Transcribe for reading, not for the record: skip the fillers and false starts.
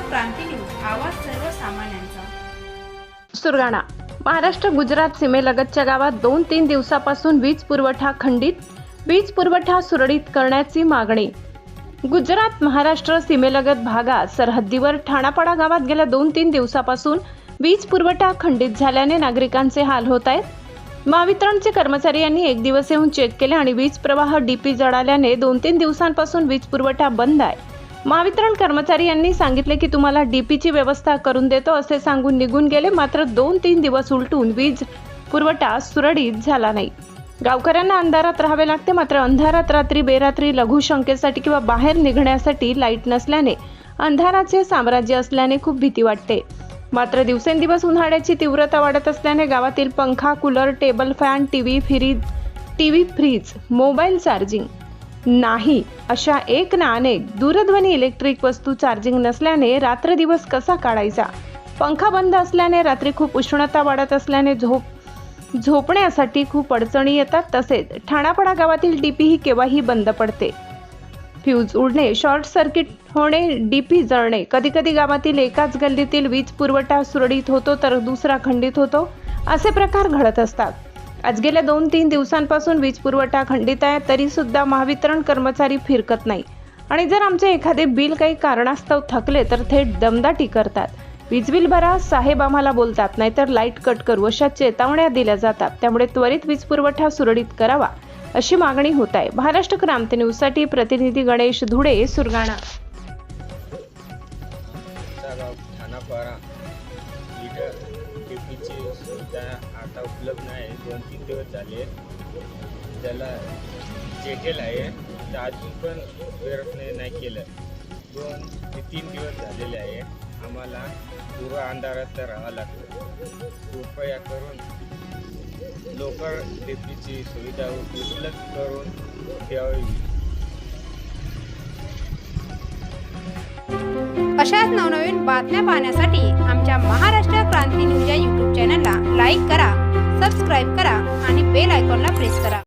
क्रांती news, आवाज सर्वसामान्यांचा। सुरगाणा महाराष्ट्र गुजरात सीमेलगतच्या गावात 2-3 दिवसापासून वीज पुरवठा खंडित, वीज पुरवठा सुरळीत करण्याची मागणी। गुजरात महाराष्ट्र सीमेलगत भागात सरहद्दीवर ठाणापाडा गावात गेल्या 2-3 दिवसापासून वीज पुरवठा खंडित झाल्याने नागरिकांचे हाल होत आहेत। महावितरणचे कर्मचारी यांनी एक दिवस येऊन चेक केले आणि वीज प्रवाह डीपी जळाल्याने 2-3 दिवसांपासून वीज पुरवठा बंद आहे। महावितरण कर्मचारी यांनी सांगितले की तुम्हाला डीपीची व्यवस्था करून देतो असे सांगून निघून गेले। मात्र 2-3 दिवस उलटून वीज पुरवठा सुरळीत झाला नाही। गावकऱ्यांना अंधारात राहावे लागते। मात्र अंधारात रात्री बेरात्री लघुशंकेसाठी किंवा बाहेर निघण्यासाठी लाईट नसल्याने अंधाराचे साम्राज्य असल्याने खूप भीती वाटते। मात्र दिवसेंदिवस उन्हाळ्याची तीव्रता वाढत असल्याने गावातील पंखा, cooler, table fan, TV fridge, mobile charging नाही अशा एक ना अनेक दूरध्वनी इलेक्ट्रिक वस्तू चार्जिंग नसल्याने रात्र दिवस कसा काढायचा। पंखा बंद असल्याने रात्री खूप उष्णता वाढत असल्याने झोपण्यासाठी खूप अडचणी येतात। तसेच ठाणापाडा गावातील डीपी ही केव्हाही बंद पडते। फ्यूज उडणे, शॉर्ट सर्किट होणे, डीपी जळणे, कधी गावातील एकाच गल्लीतील वीज पुरवठा सुरळीत होतो तर दुसरा खंडित होतो, असे प्रकार घडत असतात। आज गेल्या 2-3 दिवसांपासून वीज पुरवठा खंडित आहे, तरी सुद्धा महावितरण कर्मचारी फिरकत नाही आणि जर आमचे एखादे बिल काही कारणास्तव थकले तर थेट दमदाटी करतात। वीज बिल भरा साहेब आम्हाला बोलतात, नाहीतर लाईट कट करू अशा चेतावण्या दिल्या जातात। त्यामुळे त्वरित वीज पुरवठा सुरळीत करावा अशी मागणी होत आहे। महाराष्ट्र क्रांती न्यूजसाठी प्रतिनिधी गणेश धुडे, सुरगाणा। डीपीची सुविधा आता उपलब्ध नाही। 2-3 दिवस झाले त्याला चेकेल आहे, तर अजून पण प्रयत्न नाही केलं। 2 ते 3 दिवस झालेले आहे। आम्हाला पूर्ण अंधारात राहावं लागतं। कृपया करून लवकर डीपीची सुविधा उपलब्ध करून द्यावी। अशाच नवनवीन बातम्या पाहण्यासाठी आमच्या महाराष्ट्र क्रांती न्यूज या YouTube चॅनलला लाईक करा, सबस्क्राईब करा आणि बेल आयकॉनला प्रेस करा।